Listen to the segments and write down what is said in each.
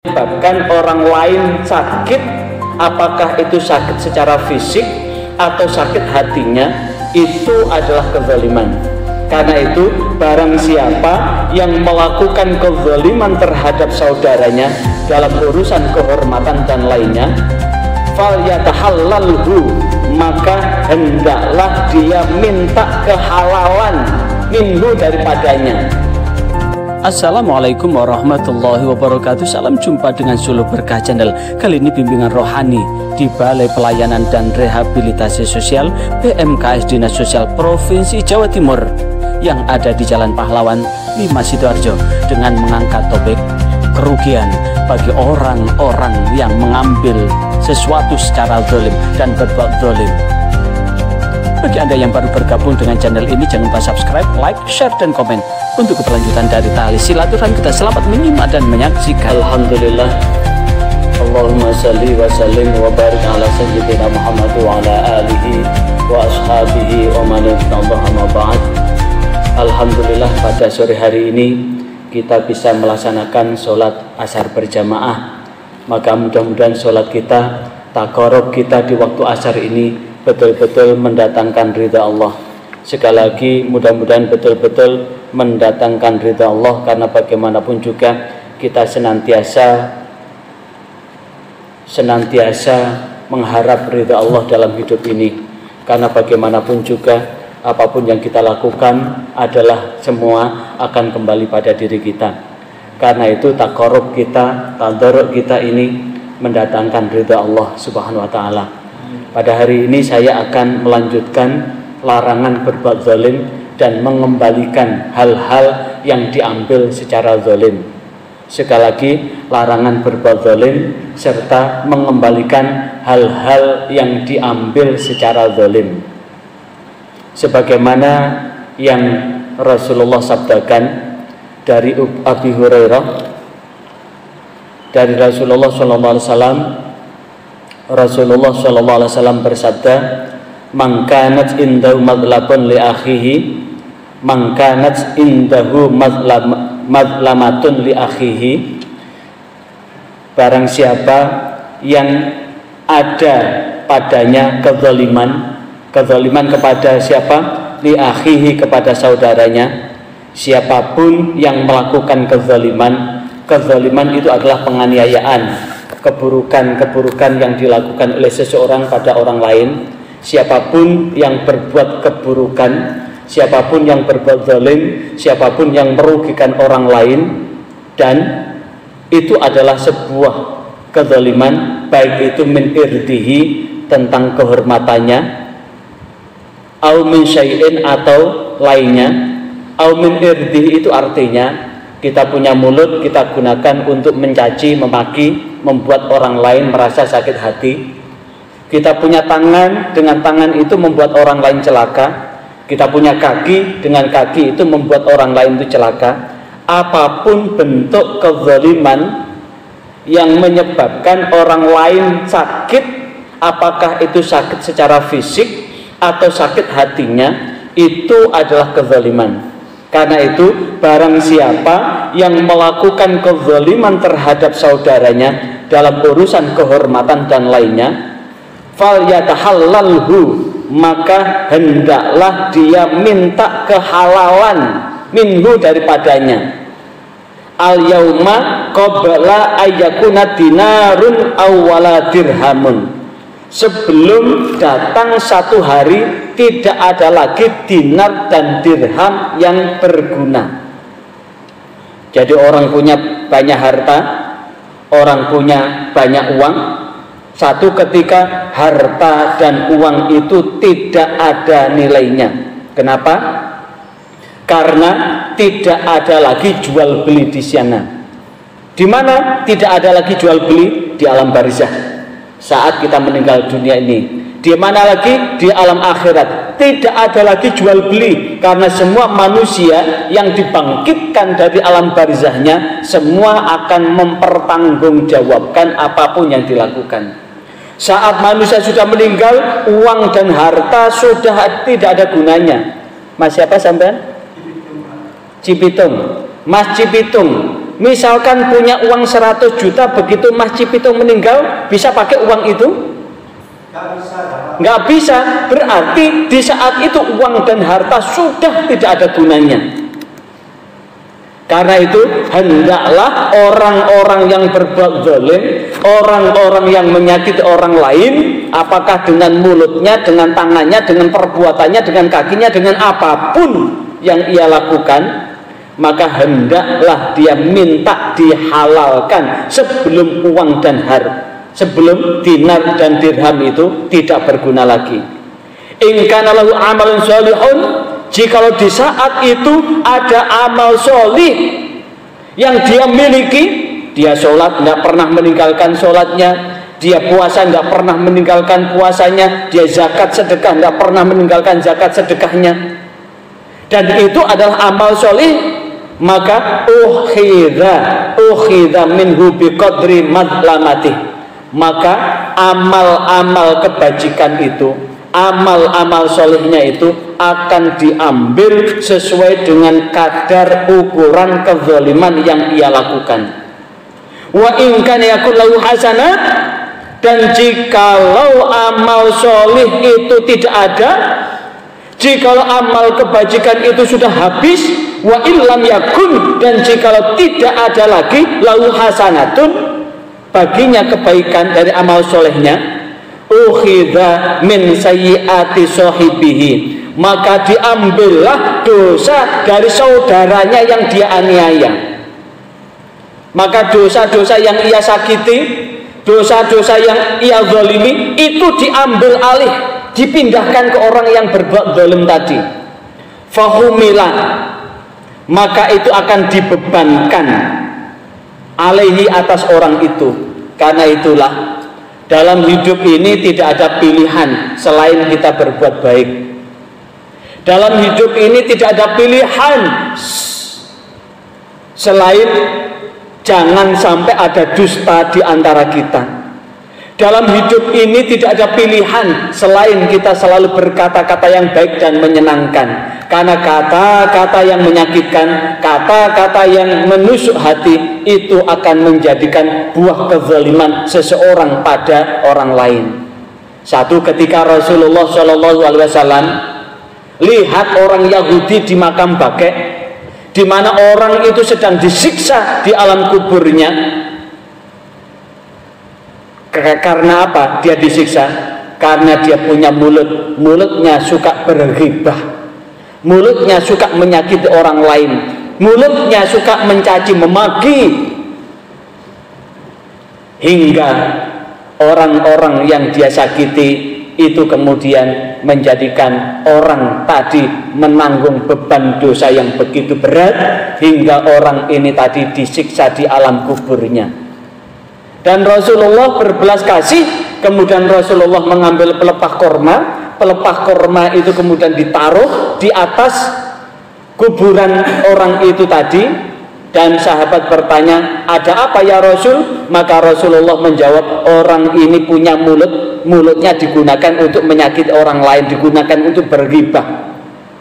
menyebabkan orang lain sakit, apakah itu sakit secara fisik atau sakit hatinya, itu adalah kezaliman. Karena itu barang siapa yang melakukan kezaliman terhadap saudaranya dalam urusan kehormatan dan lainnya, falyatahallalhu, maka hendaklah dia minta kehalalan minhu daripadanya. Assalamualaikum warahmatullahi wabarakatuh. Salam jumpa dengan Suluh Berkah Channel. Kali ini bimbingan rohani di Balai Pelayanan dan Rehabilitasi Sosial BMKS Dinas Sosial Provinsi Jawa Timur yang ada di Jalan Pahlawan 5 Sidoarjo, dengan mengangkat topik kerugian bagi orang-orang yang mengambil sesuatu secara zalim dan berbuat zalim. Bagi Anda yang baru bergabung dengan channel ini, jangan lupa subscribe, like, share, dan komen. Untuk keberlanjutan dari tali silaturahmi kita, selamat menyimak dan menyaksikan. Alhamdulillah, Allahumma salli wa sallim wa barik ala sayyidina Muhammad wa ala alihi wa ashabihi wa man ittaba'a ma ba'd. Alhamdulillah, pada sore hari ini kita bisa melaksanakan sholat asar berjamaah. Maka mudah-mudahan sholat kita, takarub kita di waktu asar ini betul-betul mendatangkan ridha Allah. Sekali lagi, mudah-mudahan betul-betul mendatangkan ridha Allah, karena bagaimanapun juga kita senantiasa mengharap ridha Allah dalam hidup ini. Karena bagaimanapun juga apapun yang kita lakukan adalah semua akan kembali pada diri kita. Karena itu takarub kita, tadarruk kita ini mendatangkan ridha Allah Subhanahu wa taala. Pada hari ini saya akan melanjutkan larangan berbuat zalim dan mengembalikan hal-hal yang diambil secara zalim. Sekali lagi, larangan berbuat zalim serta mengembalikan hal-hal yang diambil secara zalim. Sebagaimana yang Rasulullah sabdakan dari Abi Hurairah, dari Rasulullah SAW, Rasulullah SAW bersabda, "Man kanat indahu madlabun li akhihi, man kanat indahu madlamatun li akhihi." Barang siapa yang ada padanya kezaliman kepada siapa? Li akhihi, kepada saudaranya. Siapapun yang melakukan kezaliman itu adalah penganiayaan, keburukan yang dilakukan oleh seseorang pada orang lain. Siapapun yang berbuat keburukan, siapapun yang berbuat zalim, siapapun yang merugikan orang lain, dan itu adalah sebuah kezaliman, baik itu min irdihi, tentang kehormatannya, au min syai'in, atau lainnya. Au min irdihi itu artinya kita punya mulut, kita gunakan untuk mencaci, memaki, membuat orang lain merasa sakit hati. Kita punya tangan, dengan tangan itu membuat orang lain celaka. Kita punya kaki, dengan kaki itu membuat orang lain itu celaka. Apapun bentuk kezaliman yang menyebabkan orang lain sakit, apakah itu sakit secara fisik atau sakit hatinya, itu adalah kezaliman. Karena itu barang siapa yang melakukan kezaliman terhadap saudaranya dalam urusan kehormatan dan lainnya, falyatahallalhu, maka hendaklah dia minta kehalalan minhu daripadanya. Al yauma qabla ayyakuna dinarun awwala dirhamun, sebelum datang satu hari tidak ada lagi dinar dan dirham yang berguna. Jadi orang punya banyak harta, orang punya banyak uang, satu ketika harta dan uang itu tidak ada nilainya. Kenapa? Karena tidak ada lagi jual beli di sana. Di mana tidak ada lagi jual beli? Di alam barzah. Saat kita meninggal dunia ini. Di mana lagi? Di alam akhirat. Tidak ada lagi jual beli, karena semua manusia yang dibangkitkan dari alam barzahnya semua akan mempertanggungjawabkan apapun yang dilakukan. Saat manusia sudah meninggal, uang dan harta sudah tidak ada gunanya. Mas siapa sampean? Cipitung. Mas Cipitung, misalkan punya uang 100 juta, begitu Mas Cipitung meninggal, bisa pakai uang itu? Nggak bisa. Berarti di saat itu uang dan harta sudah tidak ada gunanya. Karena itu hendaklah orang-orang yang berbuat zalim, orang-orang yang menyakiti orang lain, apakah dengan mulutnya, dengan tangannya, dengan perbuatannya, dengan kakinya, dengan apapun yang ia lakukan, maka hendaklah dia minta dihalalkan sebelum uang dan sebelum dinar dan dirham itu tidak berguna lagi. In kana lahu amalun sholihun, jikalau di saat itu ada amal solih yang dia miliki, dia sholat tidak pernah meninggalkan sholatnya, dia puasa tidak pernah meninggalkan puasanya, dia zakat sedekah tidak pernah meninggalkan zakat sedekahnya, dan itu adalah amal solih, maka ukhidha minhu biqadri madlamatih, maka amal-amal kebajikan itu, amal-amal solehnya itu akan diambil sesuai dengan kadar ukuran kezaliman yang ia lakukan. Wa in kana yakul lahu hasanat, dan jikalau amal soleh itu tidak ada, jikalau amal kebajikan itu sudah habis, wa illam yakun, dan jikalau tidak ada lagi lahu hasanatun, baginya kebaikan dari amal solehnya, ukhidha min sayyiati sahibihi, maka diambillah dosa dari saudaranya yang dia aniaya. Maka dosa-dosa yang ia sakiti, dosa-dosa yang ia zalimi, itu diambil alih, dipindahkan ke orang yang berbuat zalim tadi. Fahumila, maka itu akan dibebankan alaihi, atas orang itu. Karena itulah dalam hidup ini tidak ada pilihan selain kita berbuat baik. Dalam hidup ini tidak ada pilihan selain jangan sampai ada dusta di antara kita. Dalam hidup ini tidak ada pilihan selain kita selalu berkata-kata yang baik dan menyenangkan. Karena kata-kata yang menyakitkan, kata-kata yang menusuk hati, itu akan menjadikan buah kezaliman seseorang pada orang lain. Satu ketika Rasulullah SAW lihat orang Yahudi di makam Baqi', di mana orang itu sedang disiksa di alam kuburnya. Karena apa dia disiksa? Karena dia punya mulutnya suka berghibah, mulutnya suka menyakiti orang lain, mulutnya suka mencaci memaki, hingga orang-orang yang dia sakiti itu kemudian menjadikan orang tadi menanggung beban dosa yang begitu berat, hingga orang ini tadi disiksa di alam kuburnya. Dan Rasulullah berbelas kasih, kemudian Rasulullah mengambil pelepah korma itu kemudian ditaruh di atas kuburan orang itu tadi. Dan sahabat bertanya, ada apa ya Rasul? Maka Rasulullah menjawab, orang ini punya mulutnya digunakan untuk menyakiti orang lain, digunakan untuk berghibah,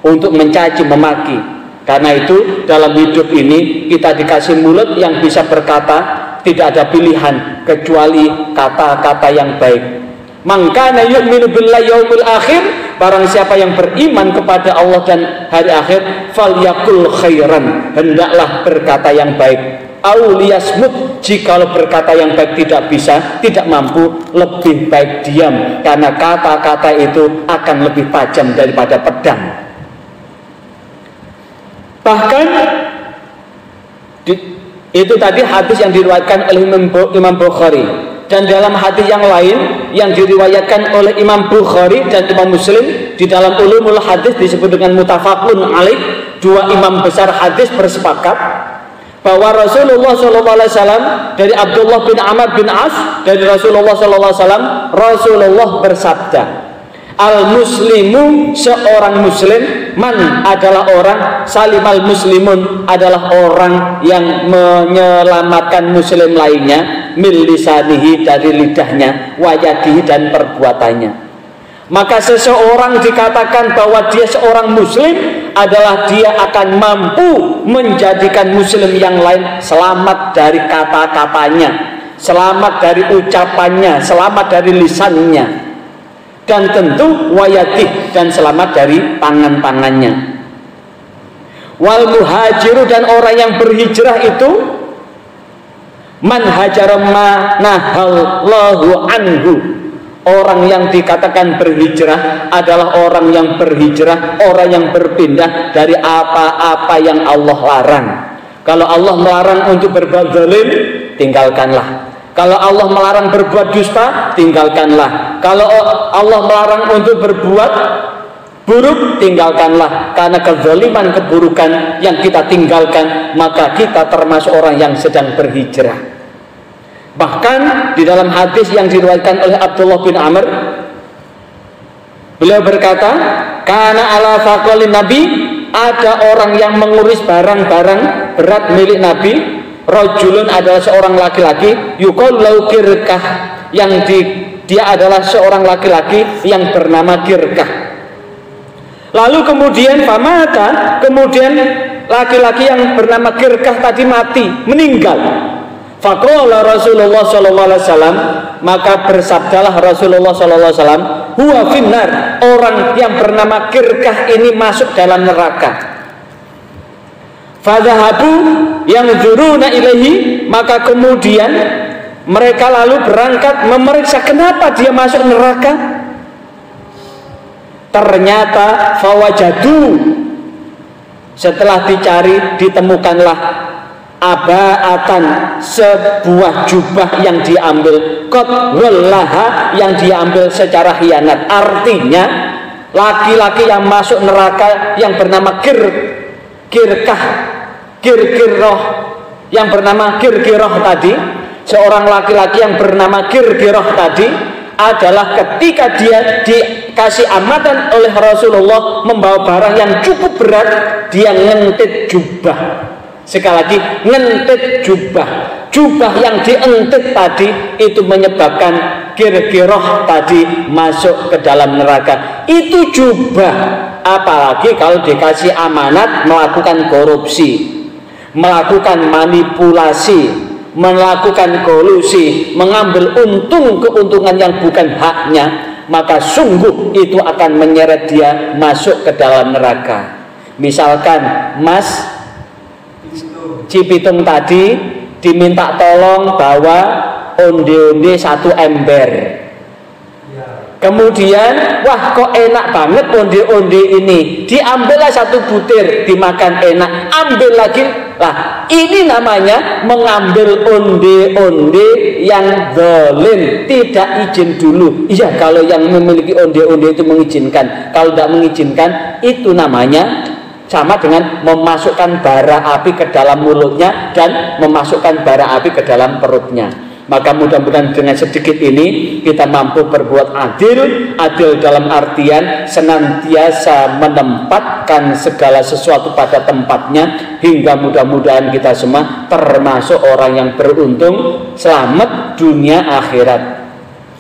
untuk mencaci memaki. Karena itu dalam hidup ini kita dikasih mulut yang bisa berkata, tidak ada pilihan kecuali kata-kata yang baik. Man kana yu'minu billahi yaumil akhir, barang siapa yang beriman kepada Allah dan hari akhir, falyakul khairan, hendaklah berkata yang baik. Au liyasmut, jikalau berkata yang baik tidak bisa, tidak mampu, lebih baik diam, karena kata-kata itu akan lebih tajam daripada pedang. Bahkan itu tadi hadis yang diriwayatkan oleh Imam Bukhari, dan dalam hadis yang lain yang diriwayatkan oleh Imam Bukhari dan Imam Muslim, di dalam ulumul hadis disebut dengan muttafaqun alaih, dua imam besar hadis bersepakat bahwa Rasulullah SAW, dari Abdullah bin Amr bin As, dari Rasulullah SAW, Rasulullah bersabda, al-muslimu, seorang muslim, man adalah orang, salimal muslimun adalah orang yang menyelamatkan muslim lainnya, mil lisanihi, dari lidahnya, wayadihi, dan perbuatannya. Maka seseorang dikatakan bahwa dia seorang muslim adalah dia akan mampu menjadikan muslim yang lain selamat dari kata-katanya, selamat dari ucapannya, selamat dari lisannya, dan tentu wayatih, dan selamat dari tangan-tangannya. Wal muhajiru, dan orang yang berhijrah itu man hajara ma nahallahu anhu. Orang yang dikatakan berhijrah adalah orang yang berhijrah, orang yang berpindah dari apa-apa yang Allah larang. Kalau Allah melarang untuk berbuat zalim, tinggalkanlah. Kalau Allah melarang berbuat dusta, tinggalkanlah. Kalau Allah melarang untuk berbuat buruk, tinggalkanlah. Karena kezaliman, keburukan yang kita tinggalkan, maka kita termasuk orang yang sedang berhijrah. Bahkan di dalam hadis yang diriwayatkan oleh Abdullah bin Amr, beliau berkata, karena ala faqalin Nabi, ada orang yang mengurus barang-barang berat milik Nabi. Rajulun adalah seorang laki-laki, yuqalu lahu Kirkah, yang dia adalah seorang laki-laki yang bernama Kirkah. Lalu kemudian famata, kemudian laki-laki yang bernama Kirkah tadi mati, meninggal. Faqala Rasulullah sallallahu alaihi wasallam, maka bersabdalah Rasulullah sallallahu alaihi wasallam, huwa finnar, orang yang bernama Kirkah ini masuk dalam neraka. Fadhahabu yang zuruna ilaihi, maka kemudian mereka lalu berangkat memeriksa kenapa dia masuk neraka. Ternyata fawajadu, setelah dicari ditemukanlah abaatan, sebuah jubah yang diambil, qad wallaha, yang diambil secara khianat. Artinya laki-laki yang masuk neraka yang bernama Kirkah, Kirkiroh, yang bernama Kirkiroh tadi, seorang laki-laki yang bernama Kirkiroh tadi adalah ketika dia dikasih amatan oleh Rasulullah membawa barang yang cukup berat, dia ngentit jubah. Sekali lagi, ngentit jubah. Jubah yang dientit tadi itu menyebabkan Kirkiroh tadi masuk ke dalam neraka. Itu jubah. Apalagi kalau dikasih amanat melakukan korupsi, melakukan manipulasi, melakukan kolusi, mengambil keuntungan yang bukan haknya, maka sungguh itu akan menyeret dia masuk ke dalam neraka. Misalkan Mas Cipitung tadi diminta tolong bawa onde-onde 1 ember. Kemudian, wah kok enak banget onde-onde ini, diambillah 1 butir, dimakan enak, ambil lagi. Lah, ini namanya mengambil onde-onde yang zalim, tidak izin dulu. Iya, kalau yang memiliki onde-onde itu mengizinkan. Kalau tidak mengizinkan, itu namanya sama dengan memasukkan bara api ke dalam mulutnya dan memasukkan bara api ke dalam perutnya. Maka mudah-mudahan dengan sedikit ini kita mampu berbuat adil. Adil dalam artian senantiasa menempatkan segala sesuatu pada tempatnya, hingga mudah-mudahan kita semua termasuk orang yang beruntung, selamat dunia akhirat.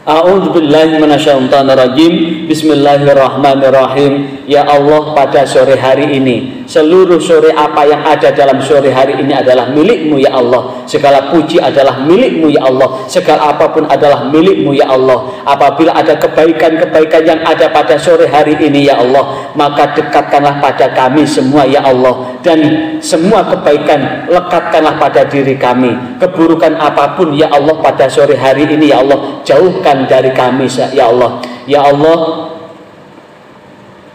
A'udzubillahi minasyaitonirrajim. Bismillahirrahmanirrahim. Ya Allah, pada sore hari ini, seluruh sore apa yang ada dalam sore hari ini adalah milik-Mu ya Allah. Segala puji adalah milik-Mu ya Allah. Segala apapun adalah milik-Mu ya Allah. Apabila ada kebaikan-kebaikan yang ada pada sore hari ini ya Allah, maka dekatkanlah pada kami semua ya Allah. Dan semua kebaikan lekatkanlah pada diri kami. Keburukan apapun ya Allah pada sore hari ini ya Allah, jauhkan dari kami ya Allah. Ya Allah,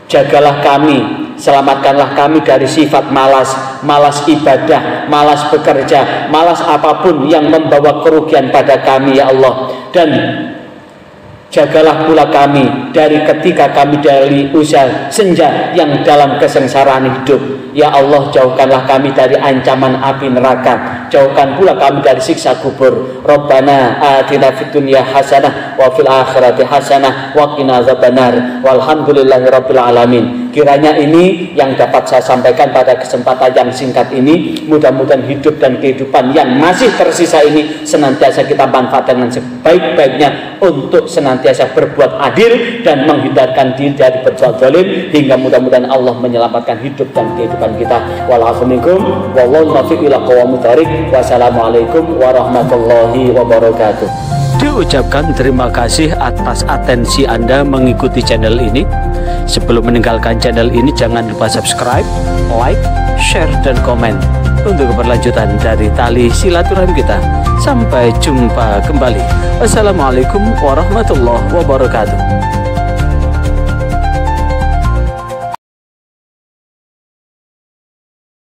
jagalah kami, selamatkanlah kami dari sifat malas, malas ibadah, malas bekerja, malas apapun yang membawa kerugian pada kami ya Allah. Dan jagalah pula kami dari ketika kami dari usia senja yang dalam kesengsaraan hidup. Ya Allah, jauhkanlah kami dari ancaman api neraka, jauhkan pula kami dari siksa kubur. Rabbana atina fid dunya hasanah wa fil akhirati hasanah wa qina adzabannar. Walhamdulillahirabbil alamin. Kiranya ini yang dapat saya sampaikan pada kesempatan yang singkat ini, mudah-mudahan hidup dan kehidupan yang masih tersisa ini senantiasa kita manfaatkan dengan sebaik-baiknya untuk senantiasa berbuat adil dan menghindarkan diri dari berbuat zalim, hingga mudah-mudahan Allah menyelamatkan hidup dan kehidupan kita. Walafuminkum wallahu muwaffiq ila aqwamit thoriq. Wassalamualaikum warahmatullahi wabarakatuh. Diucapkan terima kasih atas atensi Anda mengikuti channel ini. Sebelum meninggalkan channel ini, jangan lupa subscribe, like, share, dan komen untuk keberlanjutan dari tali silaturahim kita. Sampai jumpa kembali. Wassalamualaikum warahmatullahi wabarakatuh.